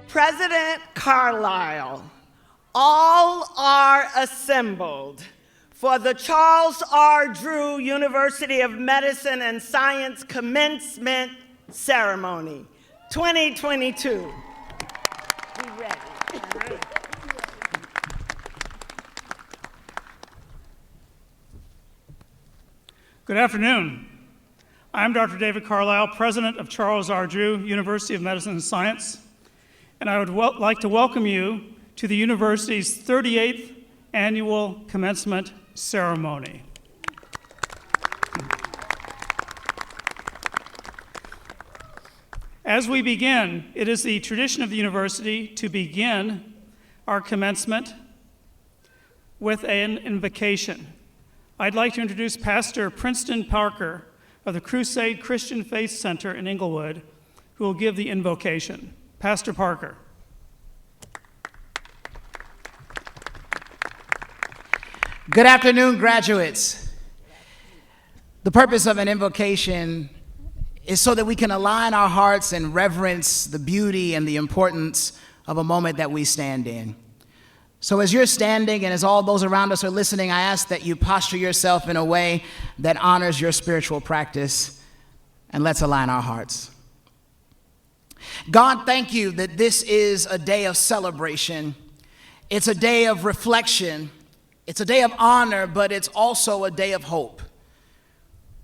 President Carlisle, all are assembled for the Charles R. Drew University of Medicine and Science Commencement Ceremony 2022. Be ready. Good afternoon. I'm Dr. David Carlisle, President of Charles R. Drew University of Medicine and Science, and I would like to welcome you to the university's 38th Annual Commencement Ceremony. As we begin, it is the tradition of the university to begin our commencement with an invocation. I'd like to introduce Pastor Princeton Parker of the Crusade Christian Faith Center in Inglewood, who will give the invocation. Pastor Parker. Good afternoon, graduates. The purpose of an invocation is so that we can align our hearts and reverence the beauty and the importance of a moment that we stand in. So as you're standing and as all those around us are listening, I ask that you posture yourself in a way that honors your spiritual practice, and let's align our hearts. God, thank you that this is a day of celebration. It's a day of reflection. It's a day of honor, but it's also a day of hope,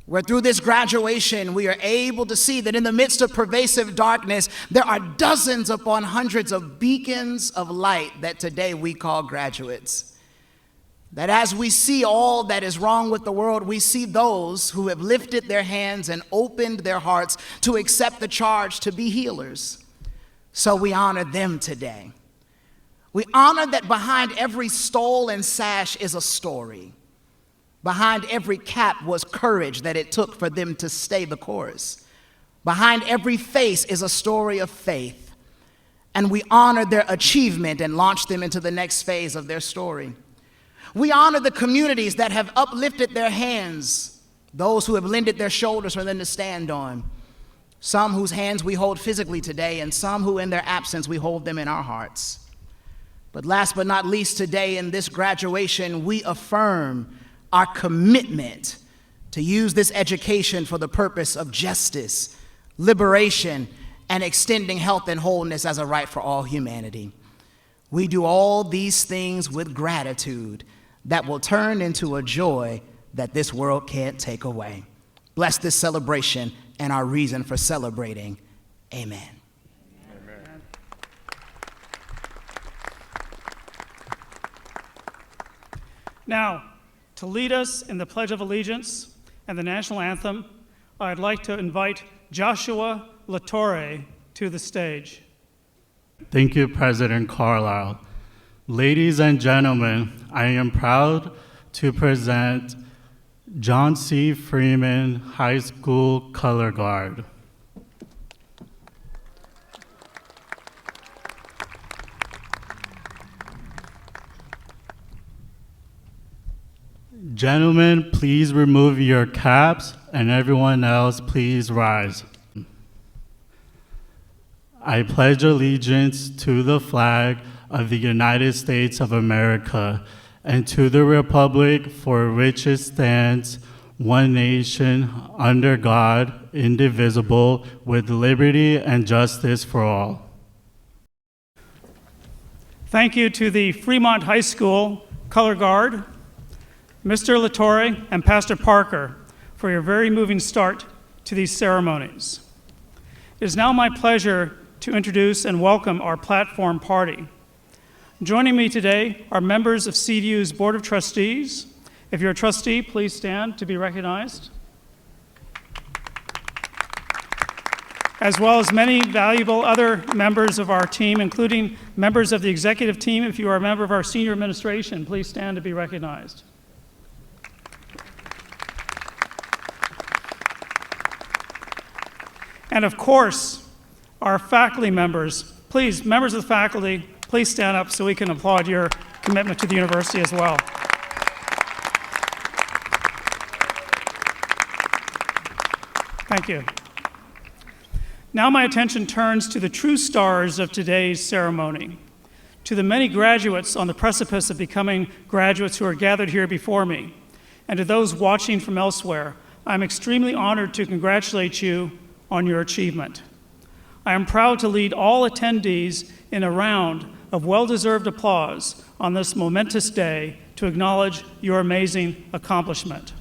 where through this graduation, we are able to see that in the midst of pervasive darkness, there are dozens upon hundreds of beacons of light that today we call graduates. That as we see all that is wrong with the world, we see those who have lifted their hands and opened their hearts to accept the charge to be healers. So we honor them today. We honor that behind every stole and sash is a story. Behind every cap was courage that it took for them to stay the course. Behind every face is a story of faith. And we honor their achievement and launch them into the next phase of their story. We honor the communities that have uplifted their hands, those who have lended their shoulders for them to stand on, some whose hands we hold physically today, and some who in their absence we hold them in our hearts. But last but not least, today in this graduation, we affirm our commitment to use this education for the purpose of justice, liberation, and extending health and wholeness as a right for all humanity. We do all these things with gratitude that will turn into a joy that this world can't take away. Bless this celebration and our reason for celebrating. Amen. Amen. Now, to lead us in the Pledge of Allegiance and the National Anthem, I'd like to invite Joshua Latore to the stage. Thank you, President Carlisle. Ladies and gentlemen, I am proud to present John C. Freeman High School Color Guard. Gentlemen, please remove your caps, and everyone else, please rise. I pledge allegiance to the flag of the United States of America and to the republic for which it stands, one nation, under God, indivisible, with liberty and justice for all. Thank you to the Fremont High School Color Guard, Mr. Latore and Pastor Parker, for your very moving start to these ceremonies. It is now my pleasure to introduce and welcome our platform party. Joining me today are members of CDU's Board of Trustees. If you're a trustee, please stand to be recognized. As well as many valuable other members of our team, including members of the executive team. If you are a member of our senior administration, please stand to be recognized. And of course, our faculty members. Please, members of the faculty, please stand up so we can applaud your commitment to the university as well. Thank you. Now my attention turns to the true stars of today's ceremony, to the many graduates on the precipice of becoming graduates who are gathered here before me, and to those watching from elsewhere. I'm extremely honored to congratulate you on your achievement. I am proud to lead all attendees in a round of well-deserved applause on this momentous day to acknowledge your amazing accomplishment.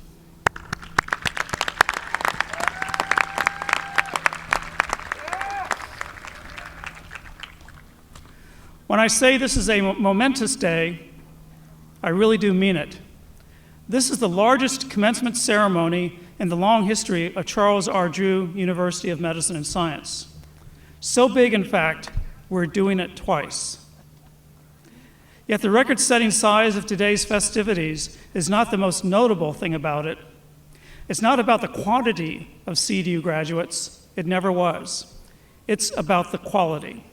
When I say this is a momentous day, I really do mean it. This is the largest commencement ceremony in the long history of Charles R. Drew University of Medicine and Science. So big, in fact, we're doing it twice. Yet the record-setting size of today's festivities is not the most notable thing about it. It's not about the quantity of CDU graduates. It never was. It's about the quality.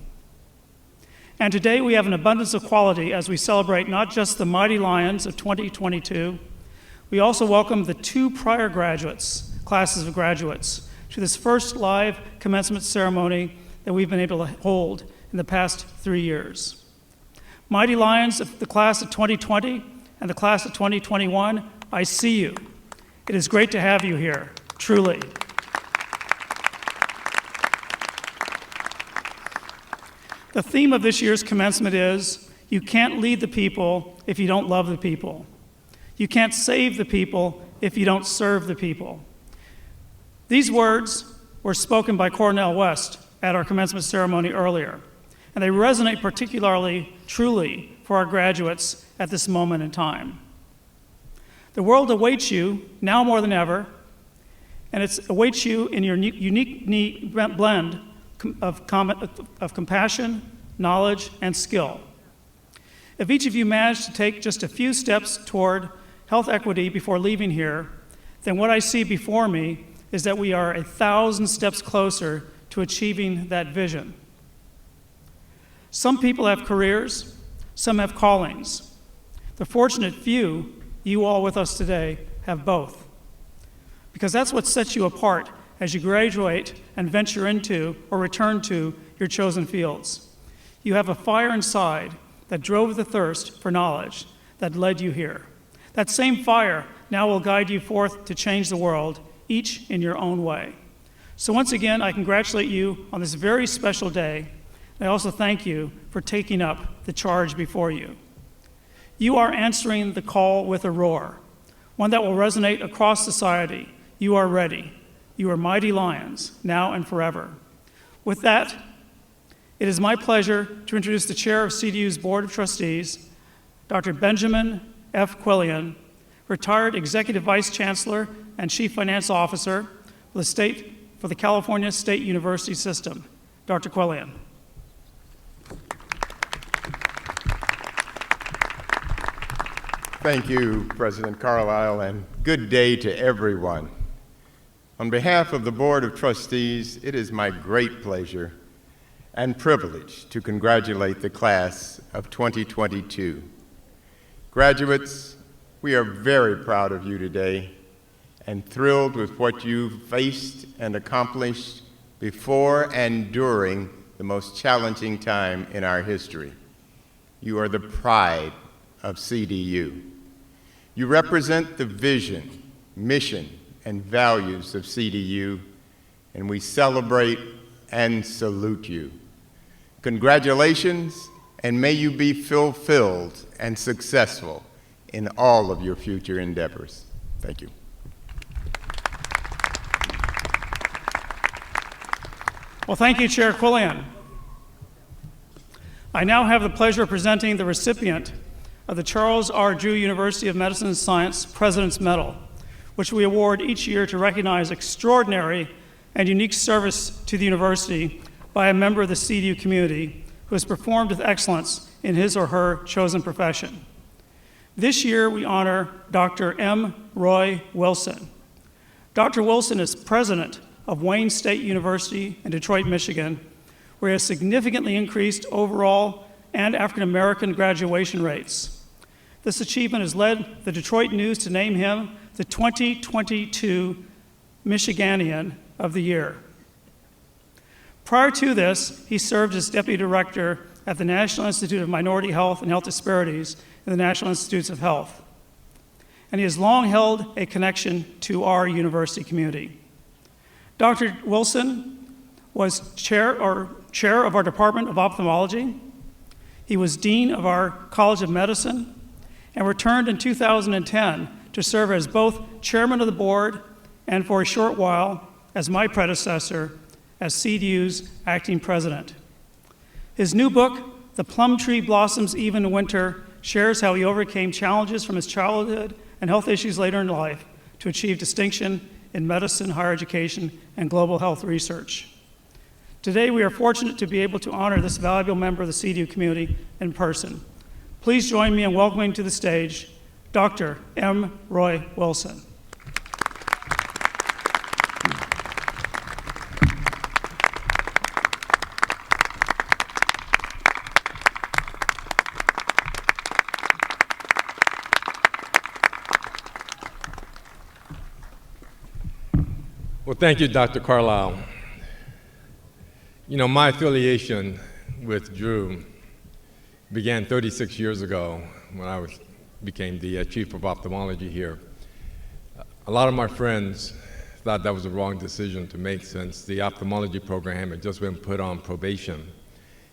And today we have an abundance of quality as we celebrate not just the mighty lions of 2022, we also welcome the two prior classes of graduates, to this first live commencement ceremony that we've been able to hold in the past 3 years. Mighty lions of the class of 2020 and the class of 2021, I see you. It is great to have you here, truly. The theme of this year's commencement is, you can't lead the people if you don't love the people. You can't save the people if you don't serve the people. These words were spoken by Cornel West at our commencement ceremony earlier, and they resonate particularly truly for our graduates at this moment in time. The world awaits you now more than ever, and it awaits you in your unique blend of compassion, knowledge, and skill. If each of you managed to take just a few steps toward health equity before leaving here, then what I see before me is that we are 1,000 steps closer to achieving that vision. Some people have careers, some have callings. The fortunate few, you all with us today, have both. Because that's what sets you apart as you graduate and venture into or return to your chosen fields. You have a fire inside that drove the thirst for knowledge that led you here. That same fire now will guide you forth to change the world, each in your own way. So once again, I congratulate you on this very special day. I also thank you for taking up the charge before you. You are answering the call with a roar, one that will resonate across society. You are ready. You are mighty lions, now and forever. With that, it is my pleasure to introduce the chair of CDU's Board of Trustees, Dr. Benjamin F. Quillian, retired Executive Vice Chancellor and Chief Financial Officer for the California State University System. Dr. Quillian. Thank you, President Carlisle, and good day to everyone. On behalf of the Board of Trustees, it is my great pleasure and privilege to congratulate the class of 2022. Graduates, we are very proud of you today and thrilled with what you've faced and accomplished before and during the most challenging time in our history. You are the pride of CDU. You represent the vision, mission, and values of CDU, and we celebrate and salute you. Congratulations, and may you be fulfilled and successful in all of your future endeavors. Thank you. Well, thank you, Chair Quillian. I now have the pleasure of presenting the recipient of the Charles R. Drew University of Medicine and Science President's Medal, which we award each year to recognize extraordinary and unique service to the university by a member of the CDU community who has performed with excellence in his or her chosen profession. This year, we honor Dr. M. Roy Wilson. Dr. Wilson is president of Wayne State University in Detroit, Michigan, where he has significantly increased overall and African-American graduation rates. This achievement has led the Detroit News to name him the 2022 Michiganian of the Year. Prior to this, he served as deputy director at the National Institute of Minority Health and Health Disparities in the National Institutes of Health. And he has long held a connection to our university community. Dr. Wilson was chair of our Department of Ophthalmology. He was dean of our College of Medicine and returned in 2010 to serve as both chairman of the board and for a short while as my predecessor as CDU's acting president. His new book, The Plum Tree Blossoms Even in Winter, shares how he overcame challenges from his childhood and health issues later in life to achieve distinction in medicine, higher education, and global health research. Today, we are fortunate to be able to honor this valuable member of the CDU community in person. Please join me in welcoming to the stage Dr. M. Roy Wilson. Well, thank you, Dr. Carlisle. You know, my affiliation with Drew began 36 years ago when I became the chief of ophthalmology here. A lot of my friends thought that was the wrong decision to make since the ophthalmology program had just been put on probation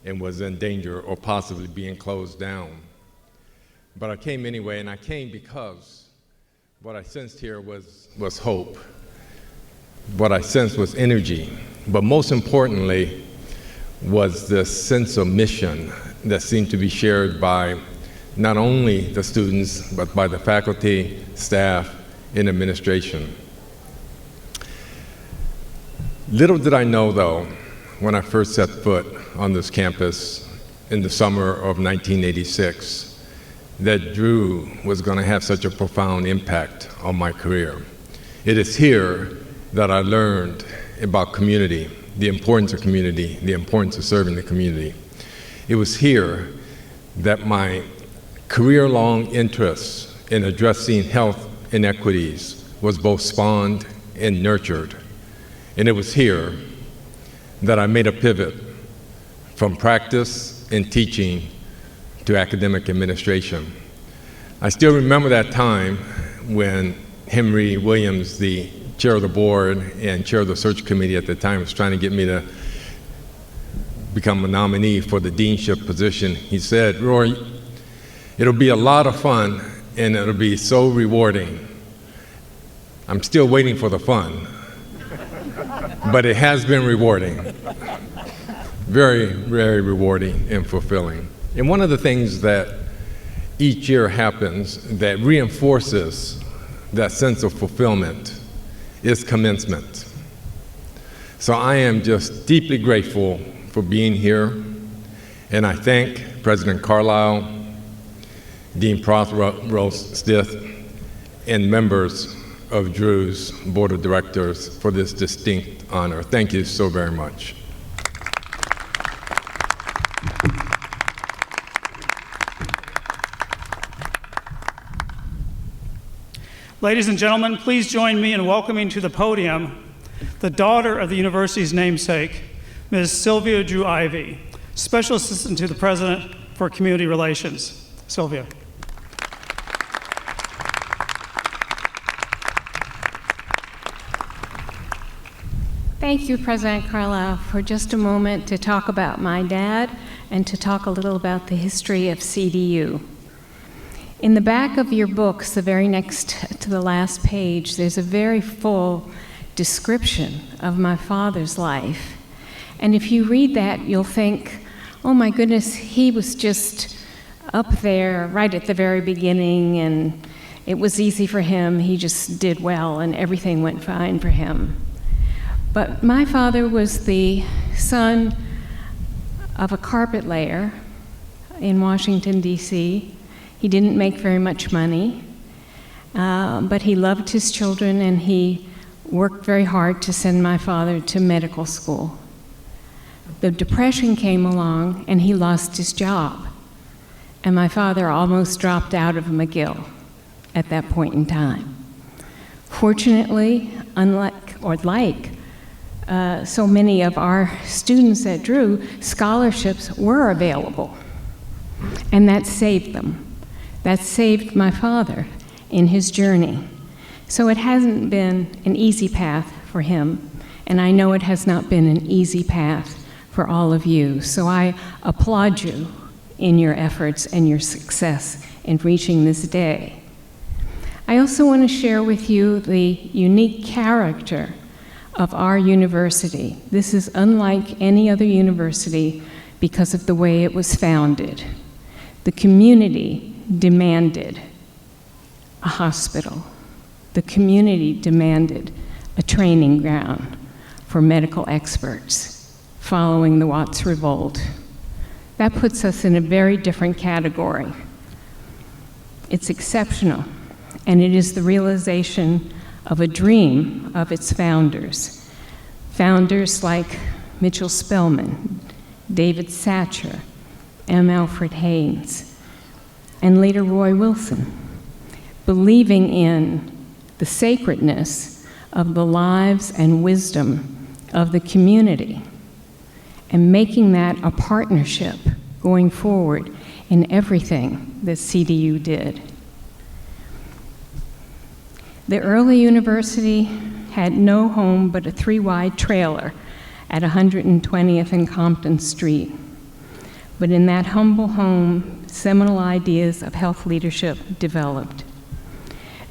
and was in danger or possibly being closed down. But I came anyway, and I came because what I sensed here was hope. What I sensed was energy, but most importantly was this sense of mission that seemed to be shared by not only the students, but by the faculty, staff, and administration. Little did I know, though, when I first set foot on this campus in the summer of 1986, that Drew was going to have such a profound impact on my career. It is here that I learned about community, the importance of community, the importance of serving the community. It was here that my career-long interest in addressing health inequities was both spawned and nurtured. And it was here that I made a pivot from practice and teaching to academic administration. I still remember that time when Henry Williams, the chair of the board and chair of the search committee at the time, was trying to get me to become a nominee for the deanship position. He said, "Roy, it'll be a lot of fun and it'll be so rewarding." I'm still waiting for the fun, but it has been rewarding. Very, very rewarding and fulfilling. And one of the things that each year happens that reinforces that sense of fulfillment is commencement. So I am just deeply grateful for being here, and I thank President Carlisle, Dean Prothrow-Stith, and members of Drew's Board of Directors for this distinct honor. Thank you so very much. Ladies and gentlemen, please join me in welcoming to the podium the daughter of the university's namesake, Ms. Sylvia Drew Ivey, Special Assistant to the President for Community Relations. Sylvia. Thank you, President Carlisle, for just a moment to talk about my dad and to talk a little about the history of CDU. In the back of your books, the very next to the last page, there's a very full description of my father's life. And if you read that, you'll think, oh my goodness, he was just up there right at the very beginning, and it was easy for him. He just did well, and everything went fine for him. But my father was the son of a carpet layer in Washington, D.C. He didn't make very much money, but he loved his children, and he worked very hard to send my father to medical school. The Depression came along, and he lost his job. And my father almost dropped out of McGill at that point in time. Fortunately, like so many of our students at Drew, scholarships were available. And that saved them. That saved my father in his journey. So it hasn't been an easy path for him, and I know it has not been an easy path for all of you. So I applaud you in your efforts and your success in reaching this day. I also want to share with you the unique character of our university. This is unlike any other university because of the way it was founded. The community demanded a hospital. The community demanded a training ground for medical experts following the Watts Revolt. That puts us in a very different category. It's exceptional, and it is the realization of a dream of its founders. Founders like Mitchell Spellman, David Satcher, M. Alfred Haynes, and later Roy Wilson, believing in the sacredness of the lives and wisdom of the community, and making that a partnership going forward in everything that CDU did. The early university had no home but a 3-wide trailer at 120th and Compton Street. But in that humble home, seminal ideas of health leadership developed.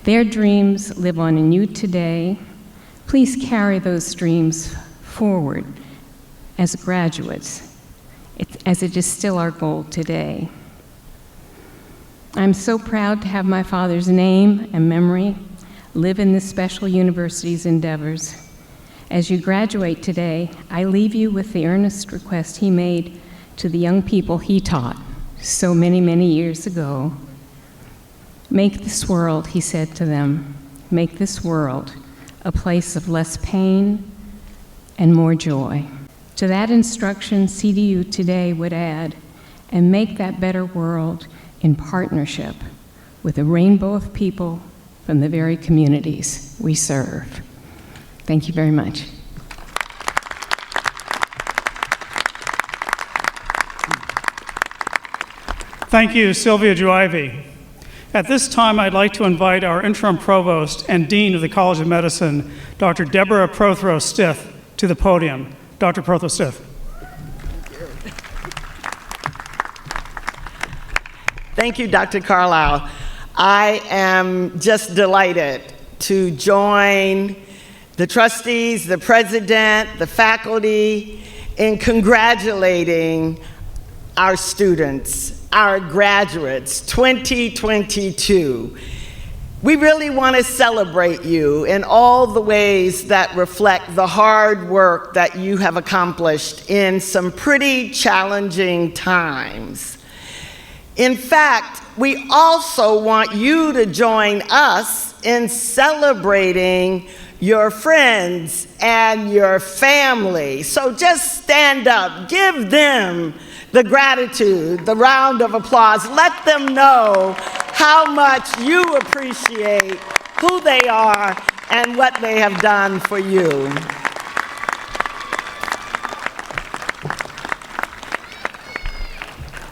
Their dreams live on in you today. Please carry those dreams forward as graduates, as it is still our goal today. I'm so proud to have my father's name and memory live in this special university's endeavors. As you graduate today, I leave you with the earnest request he made to the young people he taught so many, many years ago. Make this world, he said to them, make this world a place of less pain and more joy. To that instruction, CDU today would add, and make that better world in partnership with a rainbow of people from the very communities we serve. Thank you very much. Thank you, Sylvia Juivy. At this time, I'd like to invite our interim provost and dean of the College of Medicine, Dr. Deborah Prothrow-Stith, to the podium. Dr. Prothrow-Stith. Thank you, Dr. Carlisle. I am just delighted to join the trustees, the president, the faculty in congratulating our students, our graduates, 2022. We really want to celebrate you in all the ways that reflect the hard work that you have accomplished in some pretty challenging times. In fact, we also want you to join us in celebrating your friends and your family. So just stand up, give them the gratitude, the round of applause. Let them know how much you appreciate who they are and what they have done for you.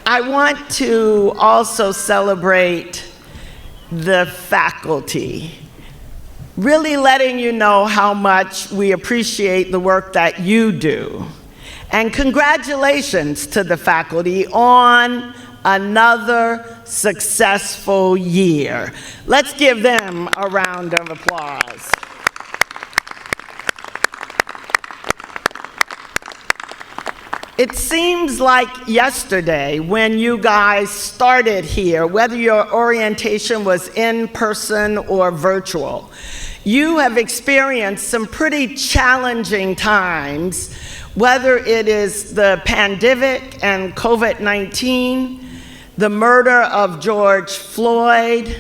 I want to also celebrate the faculty, really letting you know how much we appreciate the work that you do. And congratulations to the faculty on another successful year. Let's give them a round of applause. It seems like yesterday when you guys started here, whether your orientation was in person or virtual. You have experienced some pretty challenging times, whether it is the pandemic and COVID-19, the murder of George Floyd,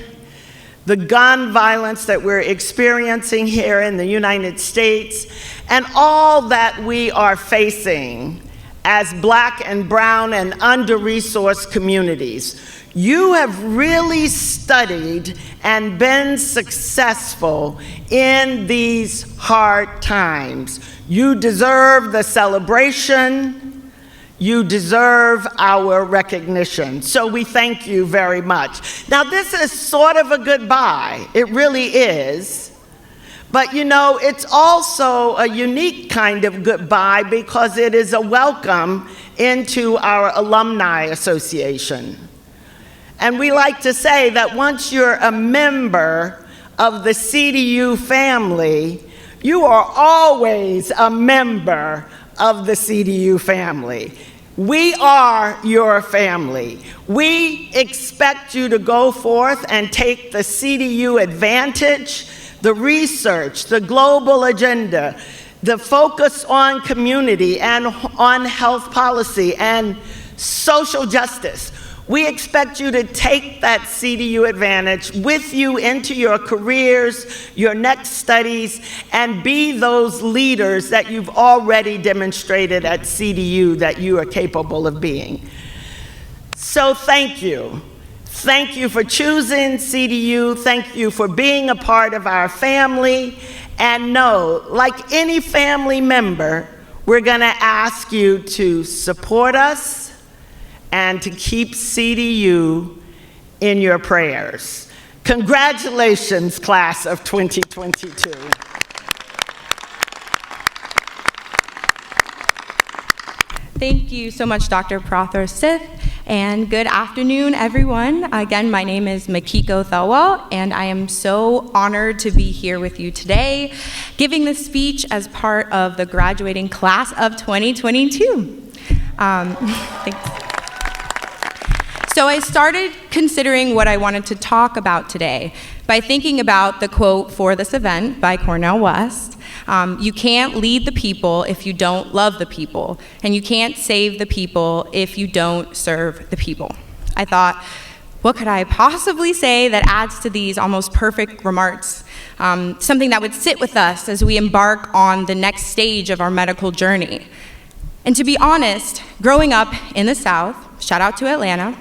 the gun violence that we're experiencing here in the United States, and all that we are facing as Black and brown and under-resourced communities. You have really studied and been successful in these hard times. You deserve the celebration. You deserve our recognition. So we thank you very much. Now, this is sort of a goodbye. It really is. But you know, it's also a unique kind of goodbye because it is a welcome into our Alumni Association. And we like to say that once you're a member of the CDU family, you are always a member of the CDU family. We are your family. We expect you to go forth and take the CDU advantage, the research, the global agenda, the focus on community and on health policy and social justice. We expect you to take that CDU advantage with you into your careers, your next studies, and be those leaders that you've already demonstrated at CDU that you are capable of being. So thank you. Thank you for choosing CDU. Thank you for being a part of our family. And know, like any family member, we're going to ask you to support us and to keep CDU in your prayers. Congratulations, class of 2022. Thank you so much, Dr. Prothor-Sith, and good afternoon, everyone. Again, my name is Makiko Thelwell, and I am so honored to be here with you today, giving this speech as part of the graduating class of 2022. Thanks. So I started considering what I wanted to talk about today by thinking about the quote for this event by Cornel West. You can't lead the people if you don't love the people, and you can't save the people if you don't serve the people. I thought, what could I possibly say that adds to these almost perfect remarks? Something that would sit with us as we embark on the next stage of our medical journey. And to be honest, growing up in the South, shout out to Atlanta,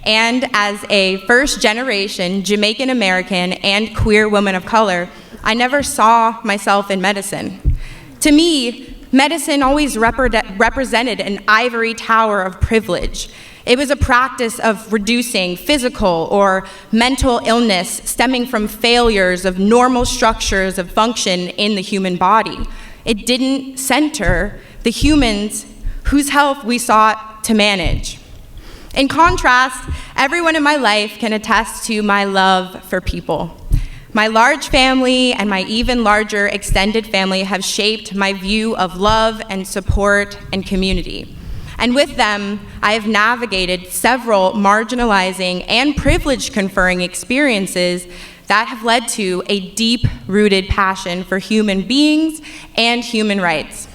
and as a first-generation Jamaican American and queer woman of color, I never saw myself in medicine. To me, medicine always represented an ivory tower of privilege. It was a practice of reducing physical or mental illness stemming from failures of normal structures of function in the human body. It didn't center the humans whose health we sought to manage. In contrast, everyone in my life can attest to my love for people. My large family and my even larger extended family have shaped my view of love and support and community. And with them, I have navigated several marginalizing and privilege conferring experiences that have led to a deep-rooted passion for human beings and human rights.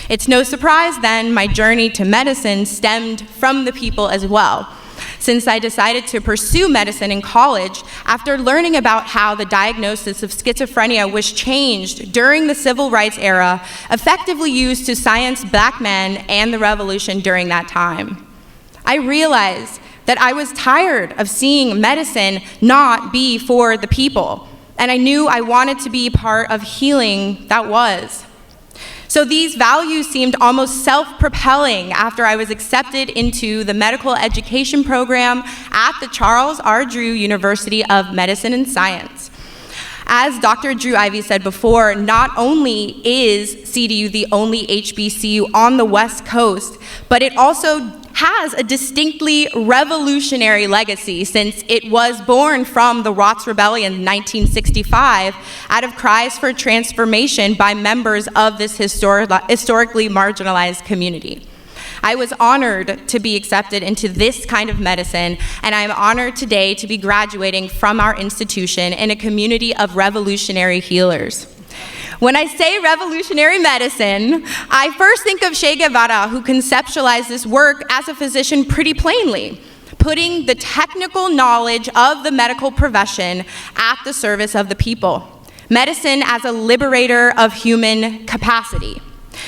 It's no surprise then my journey to medicine stemmed from the people as well, since I decided to pursue medicine in college after learning about how the diagnosis of schizophrenia was changed during the civil rights era, effectively used to silence Black men and the revolution during that time. I realized that I was tired of seeing medicine not be for the people, and I knew I wanted to be part of healing that was. So these values seemed almost self-propelling after I was accepted into the medical education program at the Charles R. Drew University of Medicine and Science. As Dr. Drew Ivy said before, not only is CDU the only HBCU on the West Coast, but it also has a distinctly revolutionary legacy since it was born from the Watts Rebellion in 1965 out of cries for transformation by members of this historically marginalized community. I was honored to be accepted into this kind of medicine, and I'm honored today to be graduating from our institution in a community of revolutionary healers. When I say revolutionary medicine, I first think of Che Guevara, who conceptualized this work as a physician pretty plainly, putting the technical knowledge of the medical profession at the service of the people. Medicine as a liberator of human capacity.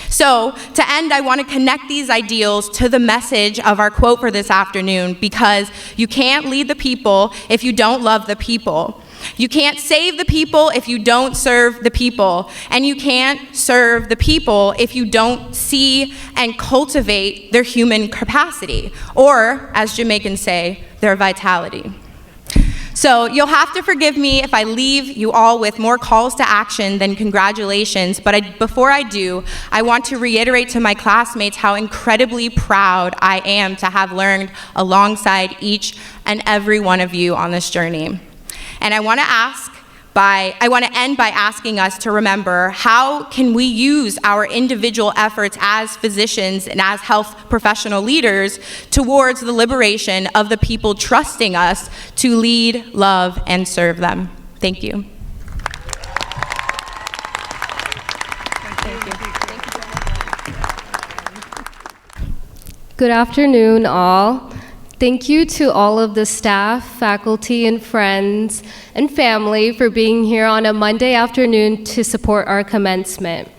So, to end, I want to connect these ideals to the message of our quote for this afternoon, because you can't lead the people if you don't love the people. You can't save the people if you don't serve the people. And you can't serve the people if you don't see and cultivate their human capacity, or, as Jamaicans say, their vitality. So you'll have to forgive me if I leave you all with more calls to action than congratulations, but before I do, I want to reiterate to my classmates how incredibly proud I am to have learned alongside each and every one of you on this journey. And I want to end by asking us to remember, how can we use our individual efforts as physicians and as health professional leaders towards the liberation of the people trusting us to lead, love, and serve them? Thank you. Good afternoon, all. Thank you to all of the staff, faculty, and friends and family for being here on a Monday afternoon to support our commencement.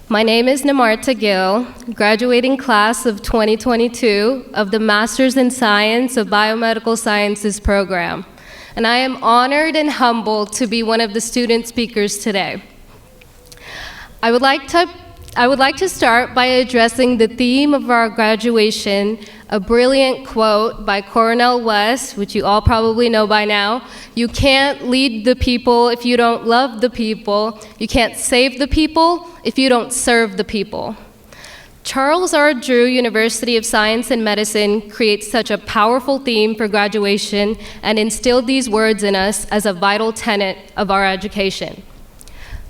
My name is Lamar, graduating class of 2022 of the Master's in Science of Biomedical Sciences program, and I am honored and humbled to be one of the student speakers today. I would like to start by addressing the theme of our graduation, a brilliant quote by Cornel West, which you all probably know by now. You can't lead the people if you don't love the people. You can't save the people if you don't serve the people. Charles R. Drew University of Science and Medicine creates such a powerful theme for graduation and instilled these words in us as a vital tenet of our education.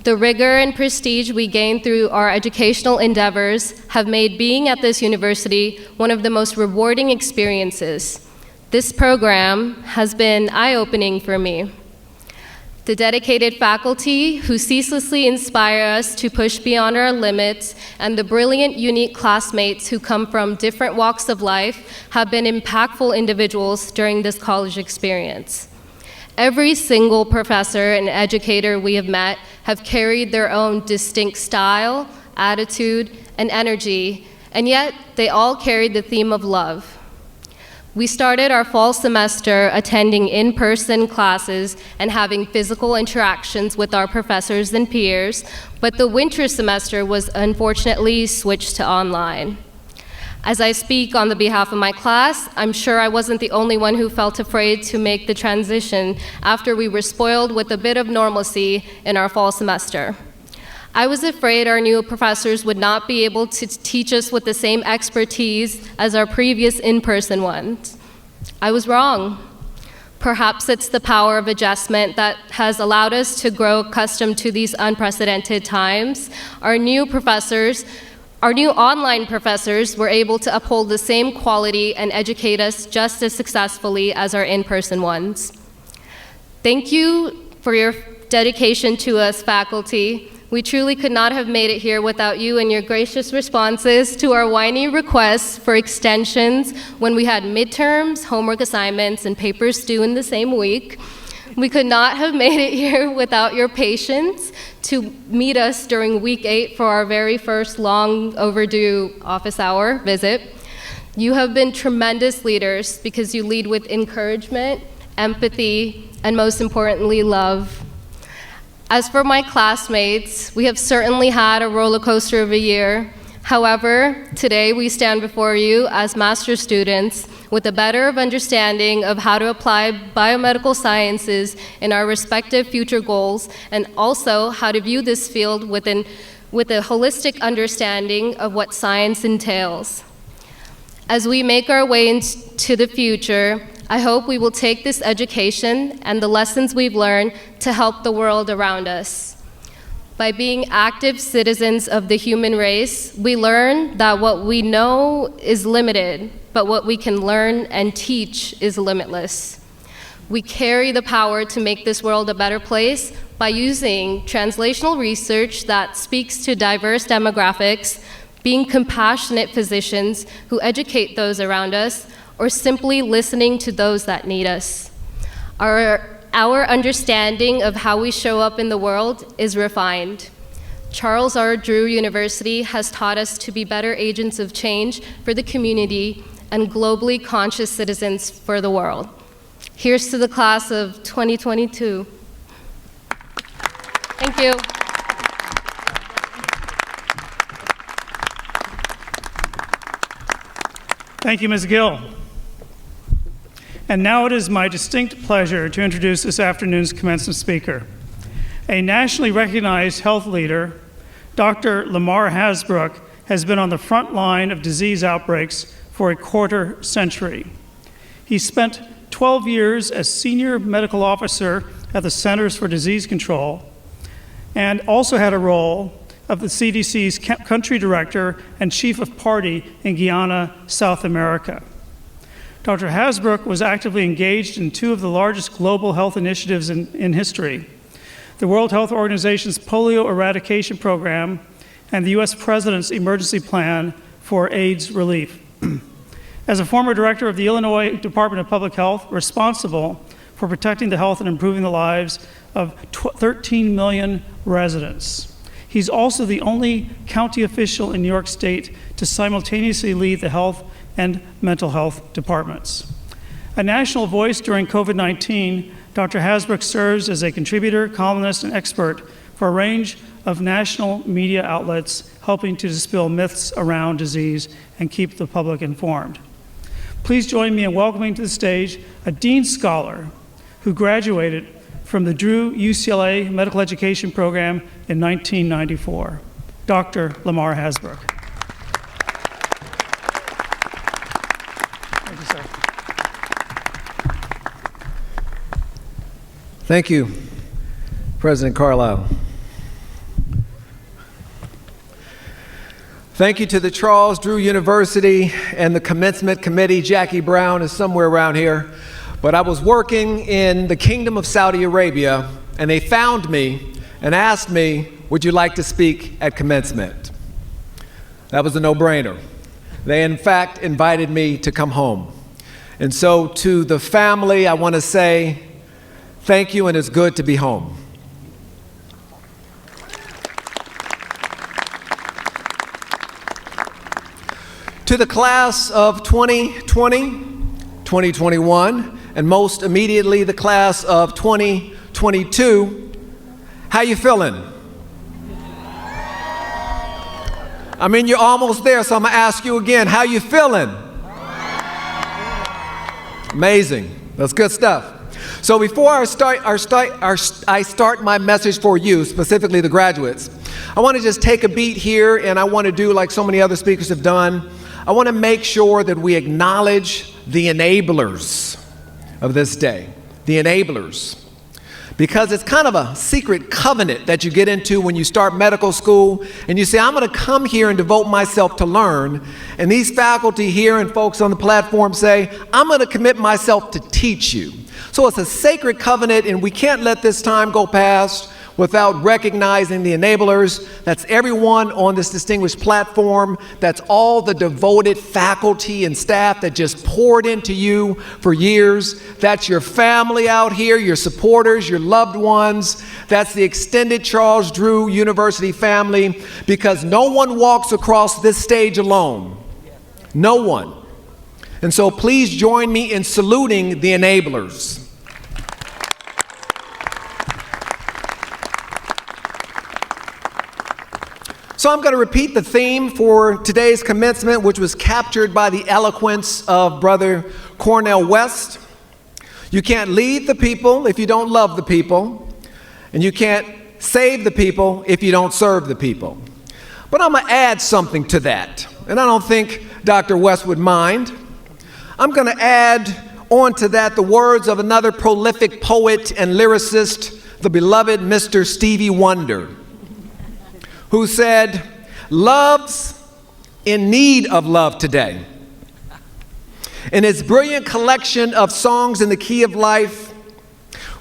The rigor and prestige we gain through our educational endeavors have made being at this university one of the most rewarding experiences. This program has been eye-opening for me. The dedicated faculty who ceaselessly inspire us to push beyond our limits, and the brilliant, unique classmates who come from different walks of life have been impactful individuals during this college experience. Every single professor and educator we have met have carried their own distinct style, attitude, and energy, and yet they all carried the theme of love. We started our fall semester attending in-person classes and having physical interactions with our professors and peers, but the winter semester was unfortunately switched to online. As I speak on the behalf of my class, I'm sure I wasn't the only one who felt afraid to make the transition after we were spoiled with a bit of normalcy in our fall semester. I was afraid our new professors would not be able to teach us with the same expertise as our previous in-person ones. I was wrong. Perhaps it's the power of adjustment that has allowed us to grow accustomed to these unprecedented times. Our new online professors were able to uphold the same quality and educate us just as successfully as our in-person ones. Thank you for your dedication to us, faculty. We truly could not have made it here without you and your gracious responses to our whiny requests for extensions when we had midterms, homework assignments, and papers due in the same week. We could not have made it here without your patience to meet us during week 8 for our very first long overdue office hour visit. You have been tremendous leaders because you lead with encouragement, empathy, and most importantly, love. As for my classmates, we have certainly had a roller coaster of a year. However, today we stand before you as master's students with a better understanding of how to apply biomedical sciences in our respective future goals, and also how to view this field with a holistic understanding of what science entails. As we make our way into the future, I hope we will take this education and the lessons we've learned to help the world around us. By being active citizens of the human race, we learn that what we know is limited, but what we can learn and teach is limitless. We carry the power to make this world a better place by using translational research that speaks to diverse demographics, being compassionate physicians who educate those around us, or simply listening to those that need us. Our understanding of how we show up in the world is refined. Charles R. Drew University has taught us to be better agents of change for the community and globally conscious citizens for the world. Here's to the class of 2022. Thank you. Thank you, Ms. Gill. And now it is my distinct pleasure to introduce this afternoon's commencement speaker. A nationally recognized health leader, Dr. Lamar Hasbrook has been on the front line of disease outbreaks for a quarter century. He spent 12 years as senior medical officer at the Centers for Disease Control and also had a role of the CDC's country director and chief of party in Guyana, South America. Dr. Hasbrook was actively engaged in two of the largest global health initiatives in history, the World Health Organization's polio eradication program and the US President's emergency plan for AIDS relief. As a former director of the Illinois Department of Public Health, responsible for protecting the health and improving the lives of 13 million residents. He's also the only county official in New York State to simultaneously lead the health and mental health departments. A national voice during COVID-19, Dr. Hasbrook serves as a contributor, columnist, and expert for a range of national media outlets, helping to dispel myths around disease and keep the public informed. Please join me in welcoming to the stage a Dean Scholar who graduated from the Drew UCLA Medical Education Program in 1994, Dr. Lamar Hasbrook. Thank you, sir. Thank you, President Carlisle. Thank you to the Charles Drew University and the Commencement Committee. Jackie Brown is somewhere around here. But I was working in the Kingdom of Saudi Arabia, and they found me and asked me, would you like to speak at commencement? That was a no-brainer. They, in fact, invited me to come home. And so to the family, I want to say thank you, and it's good to be home. To the class of 2020, 2021, and most immediately the class of 2022, how you feeling? I mean, you're almost there, so I'm gonna ask you again, how you feeling? Amazing, that's good stuff. So before I start my message for you, specifically the graduates, I wanna just take a beat here, and I wanna do like so many other speakers have done. I wanna make sure that we acknowledge the enablers of this day, the enablers. Because it's kind of a secret covenant that you get into when you start medical school and you say, I'm gonna come here and devote myself to learn. And these faculty here and folks on the platform say, I'm gonna commit myself to teach you. So it's a sacred covenant, and we can't let this time go past without recognizing the enablers. That's everyone on this distinguished platform. That's all the devoted faculty and staff that just poured into you for years. That's your family out here, your supporters, your loved ones. That's the extended Charles Drew University family, because no one walks across this stage alone. No one. And so please join me in saluting the enablers. So I'm going to repeat the theme for today's commencement, which was captured by the eloquence of Brother Cornel West. You can't lead the people if you don't love the people, and you can't save the people if you don't serve the people. But I'm going to add something to that, and I don't think Dr. West would mind. I'm going to add on to that the words of another prolific poet and lyricist, the beloved Mr. Stevie Wonder. who said, "Love's in need of love today." In his brilliant collection of songs in the key of life,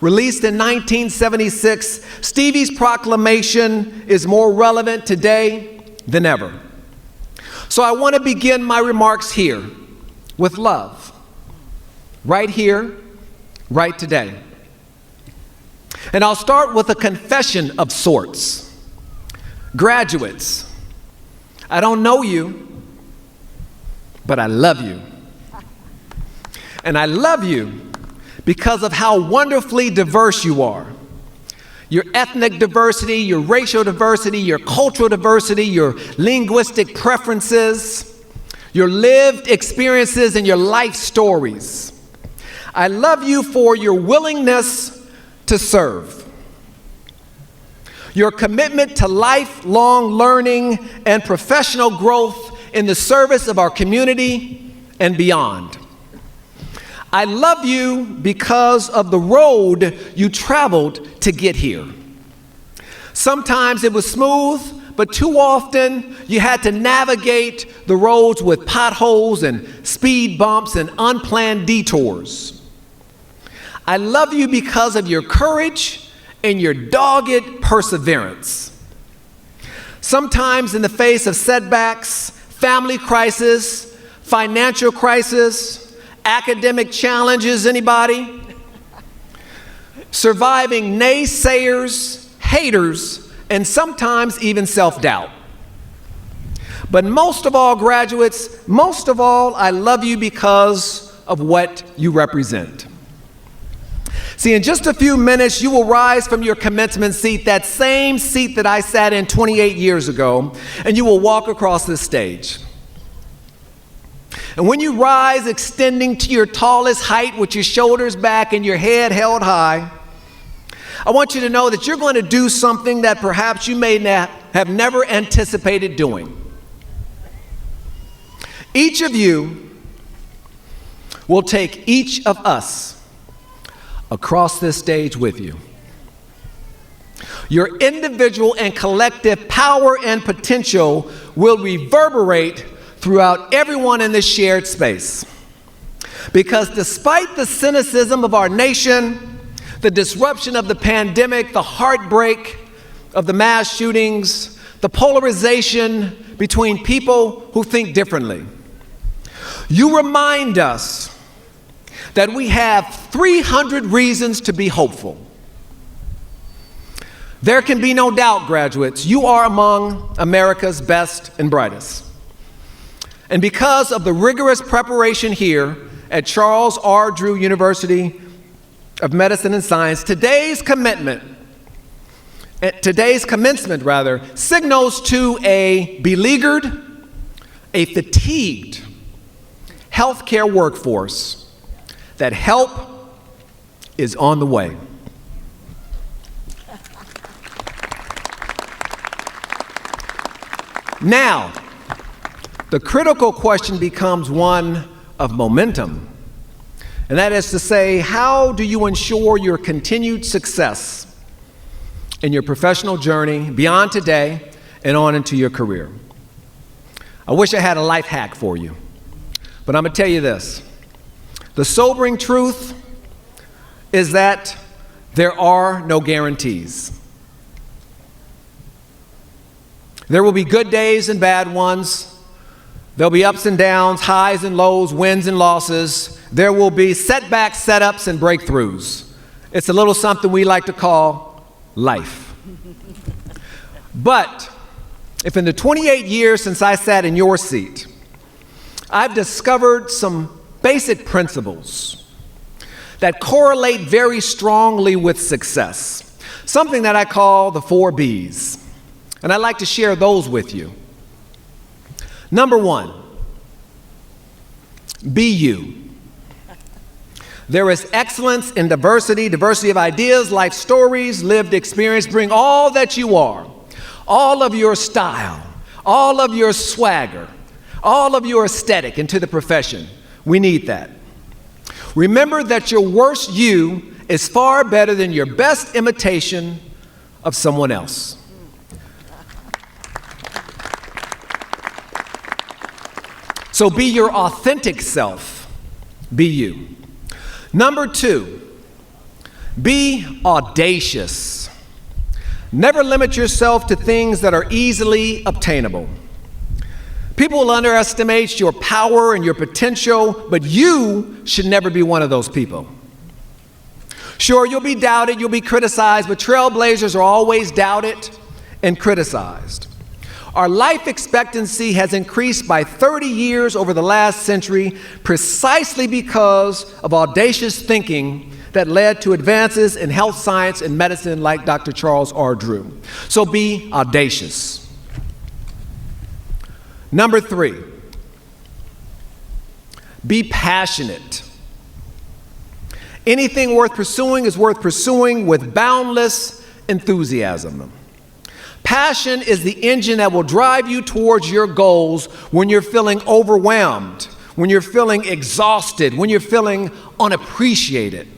released in 1976, Stevie's proclamation is more relevant today than ever. So I want to begin my remarks here with love, right here, right today. And I'll start with a confession of sorts. Graduates, I don't know you, but I love you. And I love you because of how wonderfully diverse you are. Your ethnic diversity, your racial diversity, your cultural diversity, your linguistic preferences, your lived experiences, and your life stories. I love you for your willingness to serve, your commitment to lifelong learning and professional growth in the service of our community and beyond. I love you because of the road you traveled to get here. Sometimes it was smooth, but too often you had to navigate the roads with potholes and speed bumps and unplanned detours. I love you because of your courage and your dogged perseverance. Sometimes in the face of setbacks, family crisis, financial crisis, academic challenges, anybody? Surviving naysayers, haters, and sometimes even self-doubt. But most of all, graduates, most of all, I love you because of what you represent. See, in just a few minutes, you will rise from your commencement seat, that same seat that I sat in 28 years ago, and you will walk across this stage. And when you rise, extending to your tallest height with your shoulders back and your head held high, I want you to know that you're going to do something that perhaps you may have never anticipated doing. Each of you will take each of us across this stage with you. Your individual and collective power and potential will reverberate throughout everyone in this shared space. Because despite the cynicism of our nation, the disruption of the pandemic, the heartbreak of the mass shootings, the polarization between people who think differently, you remind us that we have 300 reasons to be hopeful. There can be no doubt, graduates, you are among America's best and brightest. And because of the rigorous preparation here at Charles R. Drew University of Medicine and Science, today's commencement signals to a beleaguered, a fatigued healthcare workforce that help is on the way. Now, the critical question becomes one of momentum. And that is to say, how do you ensure your continued success in your professional journey beyond today and on into your career? I wish I had a life hack for you, but I'm going to tell you this. The sobering truth is that there are no guarantees. There will be good days and bad ones. There'll be ups and downs, highs and lows, wins and losses. There will be setbacks, setups, and breakthroughs. It's a little something we like to call life. But if in the 28 years since I sat in your seat, I've discovered some basic principles that correlate very strongly with success, something that I call the 4 B's. And I'd like to share those with you. Number 1, be you. There is excellence in diversity of ideas, life stories, lived experience. Bring all that you are, all of your style, all of your swagger, all of your aesthetic into the profession. We need that. Remember that your worst you is far better than your best imitation of someone else. So be your authentic self. Be you. Number 2, be audacious. Never limit yourself to things that are easily obtainable. People will underestimate your power and your potential, but you should never be one of those people. Sure, you'll be doubted, you'll be criticized, but trailblazers are always doubted and criticized. Our life expectancy has increased by 30 years over the last century precisely because of audacious thinking that led to advances in health science and medicine like Dr. Charles R. Drew. So be audacious. Number 3, be passionate. Anything worth pursuing is worth pursuing with boundless enthusiasm. Passion is the engine that will drive you towards your goals when you're feeling overwhelmed, when you're feeling exhausted, when you're feeling unappreciated.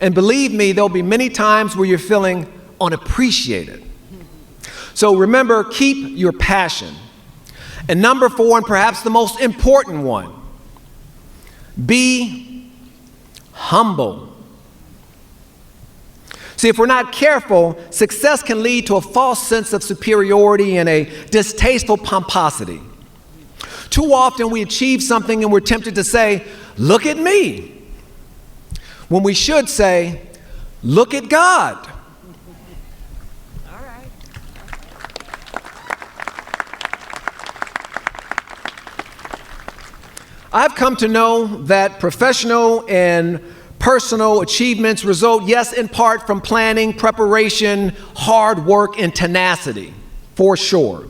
And believe me, there'll be many times where you're feeling unappreciated. So remember, keep your passion. And number 4, and perhaps the most important one, be humble. See, if we're not careful, success can lead to a false sense of superiority and a distasteful pomposity. Too often we achieve something and we're tempted to say, "Look at me," when we should say, "Look at God." All right. I've come to know that professional and personal achievements result, yes, in part from planning, preparation, hard work, and tenacity, for sure,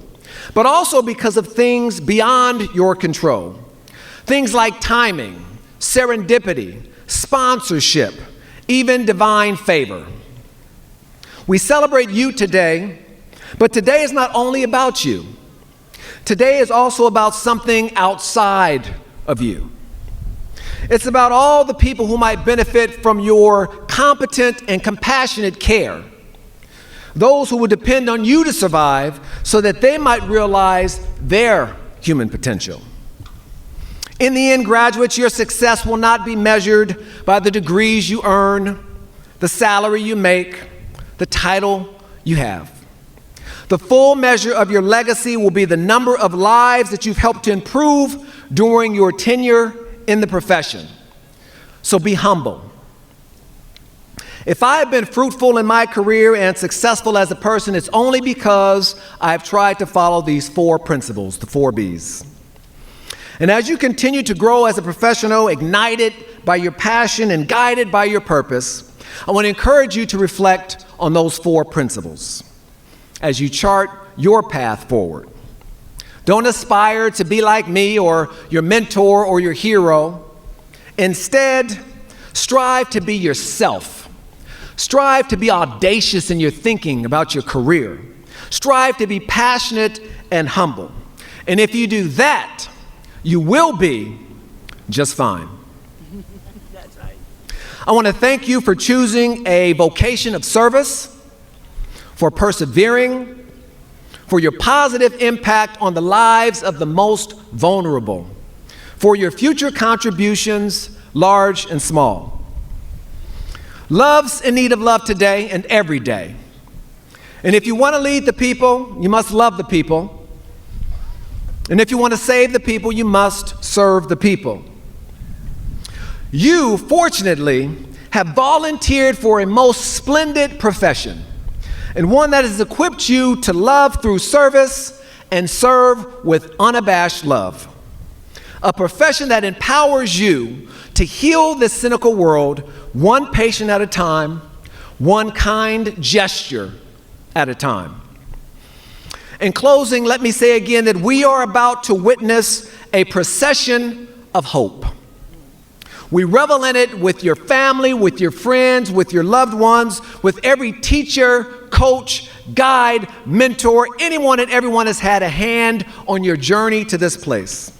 but also because of things beyond your control. Things like timing, serendipity, sponsorship, even divine favor. We celebrate you today, but today is not only about you. Today is also about something outside of you. It's about all the people who might benefit from your competent and compassionate care. Those who will depend on you to survive so that they might realize their human potential. In the end, graduates, your success will not be measured by the degrees you earn, the salary you make, the title you have. The full measure of your legacy will be the number of lives that you've helped to improve during your tenure in the profession. So be humble. If I have been fruitful in my career and successful as a person, it's only because I've tried to follow these 4 principles, the 4 B's. And as you continue to grow as a professional, ignited by your passion and guided by your purpose, I want to encourage you to reflect on those 4 principles as you chart your path forward. Don't aspire to be like me or your mentor or your hero. Instead, strive to be yourself. Strive to be audacious in your thinking about your career. Strive to be passionate and humble. And if you do that, you will be just fine. That's right. I want to thank you for choosing a vocation of service, for persevering, for your positive impact on the lives of the most vulnerable, for your future contributions, large and small. Love's in need of love today and every day. And if you want to lead the people, you must love the people. And if you want to save the people, you must serve the people. You, fortunately, have volunteered for a most splendid profession, and one that has equipped you to love through service and serve with unabashed love. A profession that empowers you to heal this cynical world, one patient at a time, one kind gesture at a time. In closing, let me say again that we are about to witness a procession of hope. We revel in it with your family, with your friends, with your loved ones, with every teacher, coach, guide, mentor, anyone and everyone has had a hand on your journey to this place.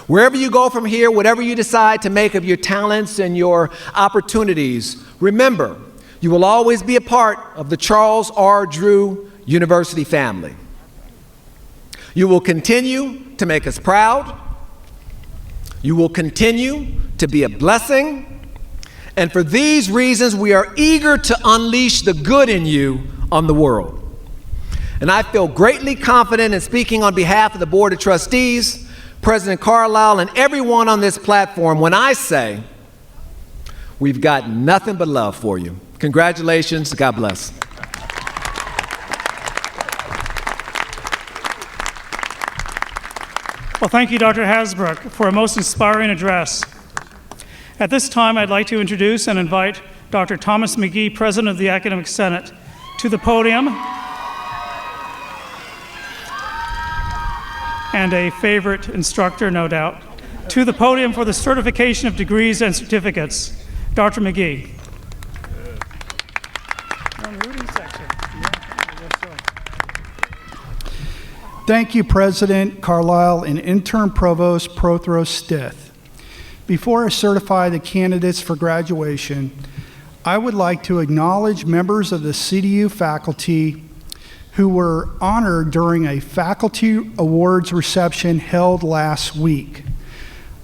Wherever you go from here, whatever you decide to make of your talents and your opportunities, remember, you will always be a part of the Charles R. Drew University family. You will continue to make us proud, You will continue to be a blessing, and for these reasons, we are eager to unleash the good in you on the world. And I feel greatly confident in speaking on behalf of the Board of Trustees, President Carlisle, and everyone on this platform when I say, we've got nothing but love for you. Congratulations. God bless. Well, thank you, Dr. Hasbrook, for a most inspiring address. At this time, I'd like to introduce and invite Dr. Thomas McGee, President of the Academic Senate, to the podium, and a favorite instructor, no doubt, to the podium for the certification of degrees and certificates. Dr. McGee. Thank you, President Carlisle and Interim Provost Prothro Stith. Before I certify the candidates for graduation, I would like to acknowledge members of the CDU faculty who were honored during a faculty awards reception held last week.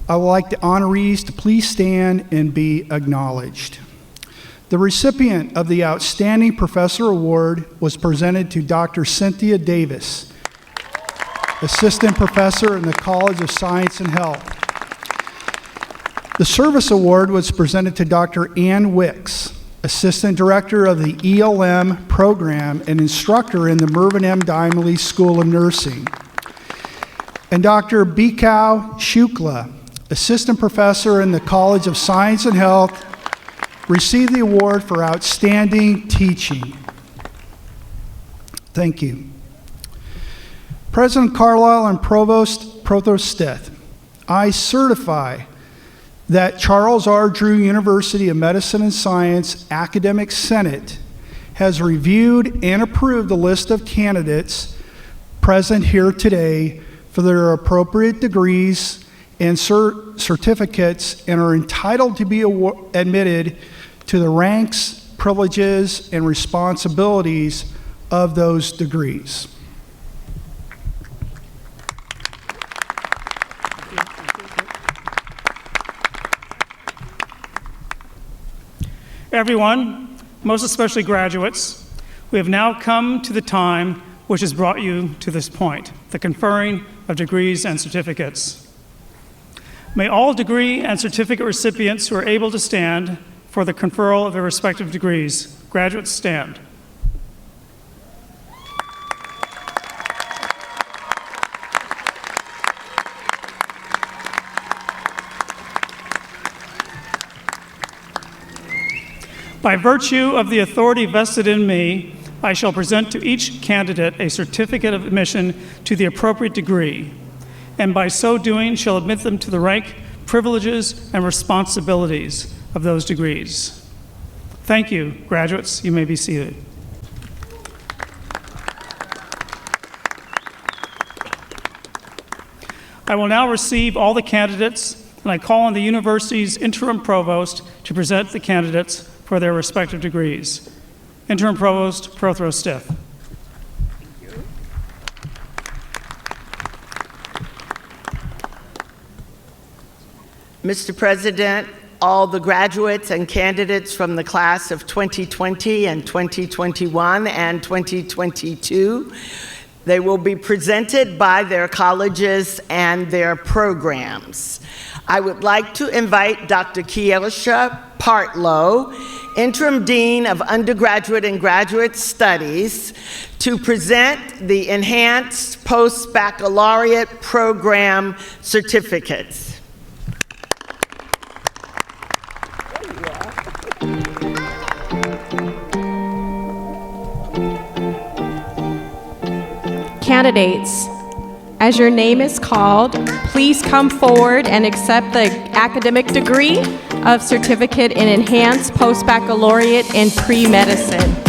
I would like the honorees to please stand and be acknowledged. The recipient of the Outstanding Professor Award was presented to Dr. Cynthia Davis, Assistant Professor in the College of Science and Health. The Service Award was presented to Dr. Ann Wicks, Assistant Director of the ELM program and instructor in the Mervyn M. Dymally School of Nursing. And Dr. Bikau Shukla, Assistant Professor in the College of Science and Health, received the award for outstanding teaching. Thank you. President Carlisle and Provost Prothro Stith, I certify that Charles R. Drew University of Medicine and Science Academic Senate has reviewed and approved the list of candidates present here today for their appropriate degrees and certificates and are entitled to be admitted to the ranks, privileges, and responsibilities of those degrees. Everyone, most especially graduates, we have now come to the time which has brought you to this point, the conferring of degrees and certificates. May all degree and certificate recipients who are able to stand for the conferral of their respective degrees. Graduates, stand. By virtue of the authority vested in me, I shall present to each candidate a certificate of admission to the appropriate degree, and by so doing shall admit them to the rank, privileges, and responsibilities of those degrees. Thank you, graduates. You may be seated. I will now receive all the candidates, and I call on the university's interim provost to present the candidates for their respective degrees. Interim Provost Prothro Stith. Mr. President, all the graduates and candidates from the class of 2020 and 2021 and 2022, they will be presented by their colleges and their programs. I would like to invite Dr. Kiesha Partlow, Interim Dean of Undergraduate and Graduate Studies, to present the Enhanced Post-Baccalaureate Program certificates. Candidates, as your name is called, please come forward and accept the academic degree of Certificate in Enhanced Post-Baccalaureate in Pre-Medicine.